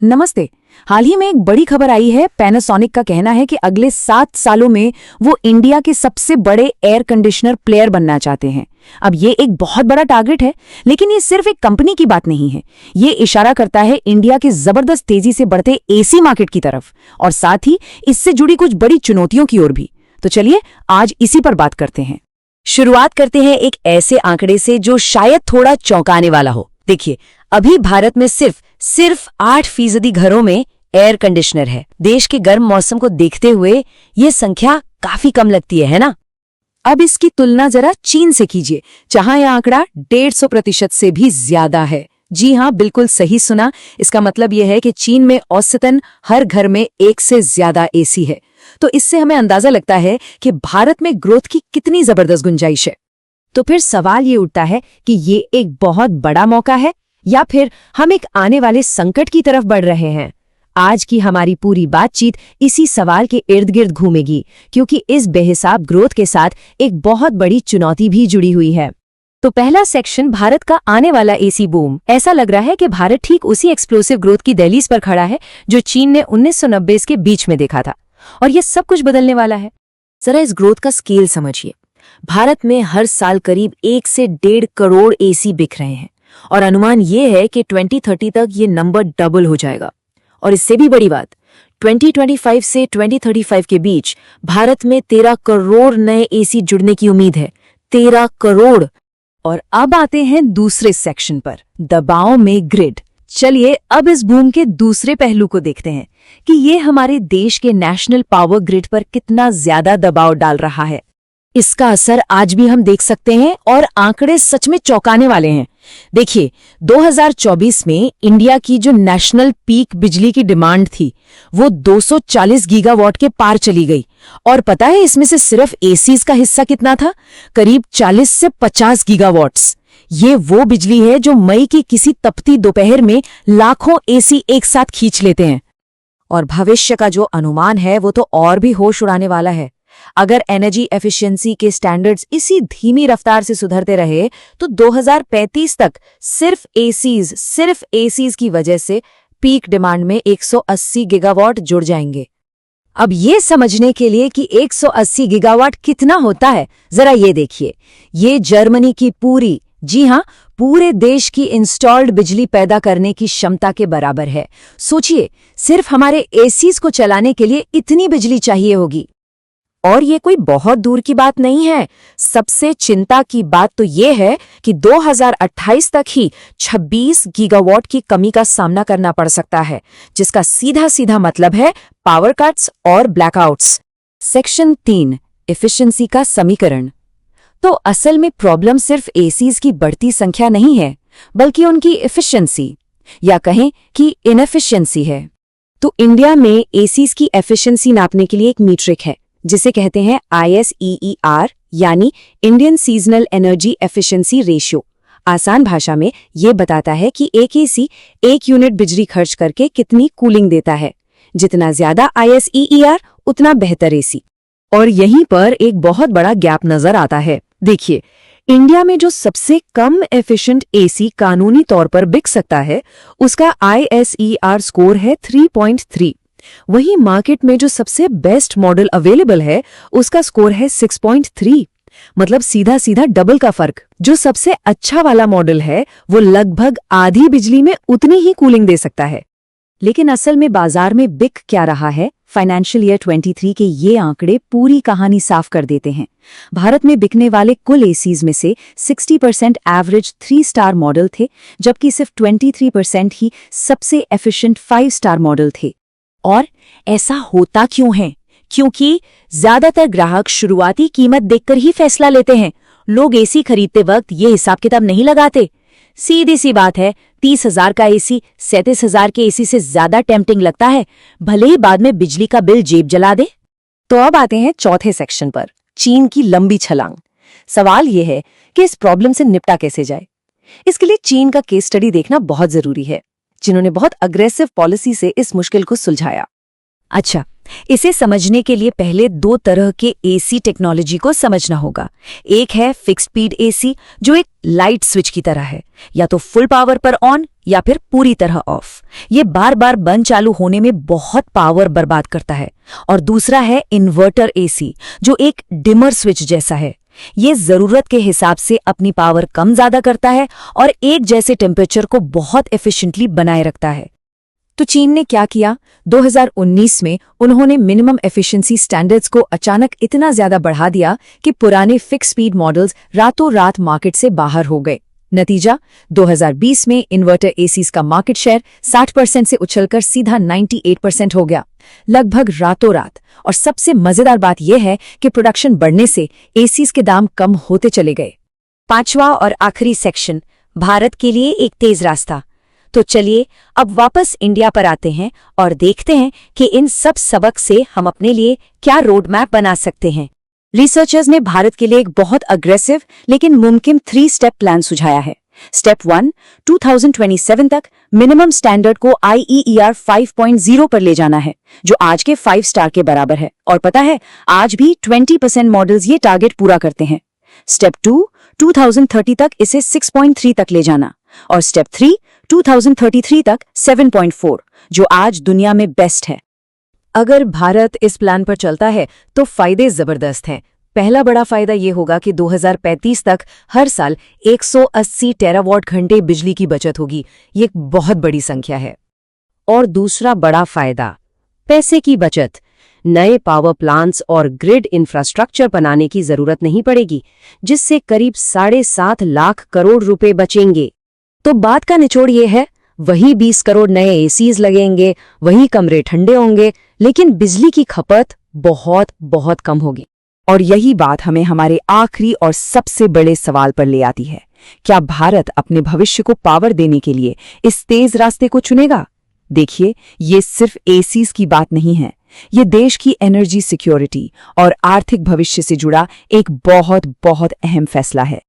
नमस्ते। हाल ही में एक बड़ी खबर आई है। पैनासोनिक का कहना है कि अगले 7 सालों में वो इंडिया के सबसे बड़े एयर कंडीशनर प्लेयर बनना चाहते हैं। अब ये एक बहुत बड़ा टारगेट है, लेकिन ये सिर्फ एक कंपनी की बात नहीं है। ये इशारा करता है इंडिया के जबरदस्त तेजी से बढ़ते एसी मार्केट की तरफ, और साथ ही इससे जुड़ी कुछ बड़ी चुनौतियों की ओर भी। तो चलिए आज इसी पर बात करते हैं। शुरुआत करते हैं एक ऐसे आंकड़े से जो शायद थोड़ा चौंकाने वाला हो। देखिए, अभी भारत में सिर्फ 8% घरों में एयर कंडीशनर है। देश के गर्म मौसम को देखते हुए ये संख्या काफी कम लगती है ना? अब इसकी तुलना जरा चीन से कीजिए, जहां यह आंकड़ा 150% से भी ज्यादा है। जी हाँ, बिल्कुल सही सुना। इसका मतलब यह है कि चीन में औसतन हर घर में 1 से ज्यादा एसी है। तो इससे हमें अंदाजा लगता है कि भारत में ग्रोथ की कितनी जबरदस्त गुंजाइश है। तो फिर सवाल ये उठता है कि ये एक बहुत बड़ा मौका है या फिर हम एक आने वाले संकट की तरफ बढ़ रहे हैं। आज की हमारी पूरी बातचीत इसी सवाल के इर्द गिर्द घूमेगी, क्योंकि इस बेहिसाब ग्रोथ के साथ एक बहुत बड़ी चुनौती भी जुड़ी हुई है। तो पहला सेक्शन, भारत का आने वाला एसी बूम। ऐसा लग रहा है कि भारत ठीक उसी एक्सप्लोसिव ग्रोथ की दहलीज पर खड़ा है जो चीन ने 1990 के बीच में देखा था, और ये सब कुछ बदलने वाला है। जरा इस ग्रोथ का स्केल समझिए। भारत में हर साल करीब 1 से 1.5 करोड़ एसी बिक रहे हैं, और अनुमान ये है कि 2030 तक ये नंबर डबल हो जाएगा। और इससे भी बड़ी बात, 2025 से 2035 के बीच भारत में 13 करोड़ नए एसी जुड़ने की उम्मीद है। 13 करोड़। और अब आते हैं दूसरे सेक्शन पर, दबाव में ग्रिड। चलिए अब इस बूम के दूसरे पहलू को देखते हैं कि ये हमारे देश के नेशनल पावर ग्रिड पर कितना ज्यादा दबाव डाल रहा है। इसका असर आज भी हम देख सकते हैं, और आंकड़े सच में चौंकाने वाले हैं। देखिए, 2024 में इंडिया की जो नेशनल पीक बिजली की डिमांड थी वो 240 गीगावाट के पार चली गई। और पता है इसमें से सिर्फ एसीज का हिस्सा कितना था? करीब 40 से 50 गीगावाट्स। ये वो बिजली है जो मई की किसी तपती दोपहर में लाखों एसी एक साथ खींच लेते हैं। और भविष्य का जो अनुमान है वो तो और भी होश उड़ाने वाला है। अगर एनर्जी एफिशिएंसी के स्टैंडर्ड्स इसी धीमी रफ्तार से सुधरते रहे तो 2035 तक सिर्फ एसीज की वजह से पीक डिमांड में 180 गीगावाट जुड़ जाएंगे। अब ये समझने के लिए कि 180 गीगावाट कितना होता है, जरा ये देखिए। ये जर्मनी की पूरी, जी हाँ, पूरे देश की इंस्टॉल्ड बिजली पैदा करने की क्षमता के बराबर है। सोचिए, सिर्फ हमारे एसीज को चलाने के लिए इतनी बिजली चाहिए होगी। और ये कोई बहुत दूर की बात नहीं है। सबसे चिंता की बात तो ये है कि 2028 तक ही 26 गीगावाट की कमी का सामना करना पड़ सकता है, जिसका सीधा सीधा मतलब है पावर कट्स और ब्लैकआउट्स। सेक्शन 3, एफिशिएंसी का समीकरण। तो असल में प्रॉब्लम सिर्फ एसीज की बढ़ती संख्या नहीं है, बल्कि उनकी एफिशिएंसी, या कहें कि इनएफिशिएंसी है। तो इंडिया में एसीज की एफिशिएंसी नापने के लिए एक मीट्रिक है जिसे कहते हैं ISEER, यानी Indian seasonal energy efficiency ratio. आसान भाषा में ये बताता है कि एक एसी 1 यूनिट बिजली खर्च करके कितनी कूलिंग देता है। जितना ज्यादा ISEER उतना बेहतर एसी। और यहीं पर एक बहुत बड़ा गैप नजर आता है। देखिए, इंडिया में जो सबसे कम एफिशिएंट एसी कानूनी तौर पर बिक सकता है उसका ISER स्कोर है 3.3। वहीं मार्केट में जो सबसे बेस्ट मॉडल अवेलेबल है उसका स्कोर है 6.3। मतलब सीधा सीधा डबल का फर्क। जो सबसे अच्छा वाला मॉडल है वो लगभग आधी बिजली में उतनी ही कूलिंग दे सकता है। लेकिन असल में बाजार में बिक क्या रहा है? फाइनेंशियल ईयर 23 के ये आंकड़े पूरी कहानी साफ कर देते हैं। भारत में बिकने वाले कुल एसीज में से 60% एवरेज 3 स्टार मॉडल थे, जबकि सिर्फ 23% ही सबसे एफिशिएंट 5 स्टार मॉडल थे। और ऐसा होता क्यों है? क्योंकि ज्यादातर ग्राहक शुरुआती कीमत देखकर ही फैसला लेते हैं। लोग एसी खरीदते वक्त ये हिसाब किताब नहीं लगाते। सीधी सी बात है, 30,000 का एसी 37,000 के एसी से ज्यादा टेम्पटिंग लगता है, भले ही बाद में बिजली का बिल जेब जला दे। तो अब आते हैं चौथे सेक्शन पर, चीन की लंबी छलांग। सवाल यह है कि इस प्रॉब्लम से निपटा कैसे जाए। इसके लिए चीन का केस स्टडी देखना बहुत जरूरी है, जिन्होंने बहुत अग्रेसिव पॉलिसी से इस मुश्किल को सुलझाया। अच्छा, इसे समझने के लिए पहले दो तरह के एसी टेक्नोलॉजी को समझना होगा। एक है फिक्स स्पीड एसी, जो एक लाइट स्विच की तरह है, या तो फुल पावर पर ऑन या फिर पूरी तरह ऑफ। ये बार बार बंद चालू होने में बहुत पावर बर्बाद करता है। और दूसरा है इन्वर्टर एसी, जो एक डिमर स्विच जैसा है। ये जरूरत के हिसाब से अपनी पावर कम ज्यादा करता है और एक जैसे टेम्परेचर को बहुत एफिशिएंटली बनाए रखता है। तो चीन ने क्या किया? 2019 में उन्होंने मिनिमम एफिशिएंसी स्टैंडर्ड्स को अचानक इतना ज्यादा बढ़ा दिया कि पुराने फिक्स स्पीड मॉडल्स रातों रात मार्केट से बाहर हो गए। नतीजा, 2020 में इन्वर्टर एसीज का मार्केट शेयर 60% से उछलकर सीधा 98% हो गया, लगभग रातों रात। और सबसे मजेदार बात यह है कि प्रोडक्शन बढ़ने से एसीज के दाम कम होते चले गए। पांचवा और आखिरी सेक्शन, भारत के लिए एक तेज रास्ता। तो चलिए अब वापस इंडिया पर आते हैं और देखते हैं कि इन सब सबक से हम अपने लिए क्या रोड मैप बना सकते हैं। रिसर्चर्स ने भारत के लिए एक बहुत अग्रेसिव लेकिन मुमकिन 3 स्टेप प्लान सुझाया है। स्टेप 1, 2027 तक मिनिमम स्टैंडर्ड को IEER 5.0 पर ले जाना है, जो आज के 5 स्टार के बराबर है। और पता है, आज भी 20% मॉडल्स ये टारगेट पूरा करते हैं। स्टेप 2, 2030 तक इसे 6.3 तक ले जाना। और स्टेप 3, 2033 तक 7.4, जो आज दुनिया में बेस्ट है। अगर भारत इस प्लान पर चलता है तो फायदे जबरदस्त हैं। पहला बड़ा फायदा ये होगा कि 2035 तक हर साल 180 टेरावाट घंटे बिजली की बचत होगी। ये एक बहुत बड़ी संख्या है। और दूसरा बड़ा फायदा, पैसे की बचत। नए पावर प्लांट्स और ग्रिड इंफ्रास्ट्रक्चर बनाने की जरूरत नहीं पड़ेगी, जिससे करीब 7.5 लाख करोड़ रुपए बचेंगे। तो बात का निचोड़ ये है, वही 20 करोड़ नए एसीज लगेंगे, वही कमरे ठंडे होंगे, लेकिन बिजली की खपत बहुत बहुत कम होगी। और यही बात हमें हमारे आखिरी और सबसे बड़े सवाल पर ले आती है। क्या भारत अपने भविष्य को पावर देने के लिए इस तेज रास्ते को चुनेगा? देखिए, ये सिर्फ एसीज की बात नहीं है, ये देश की एनर्जी सिक्योरिटी और आर्थिक भविष्य से जुड़ा एक बहुत बहुत अहम फैसला है।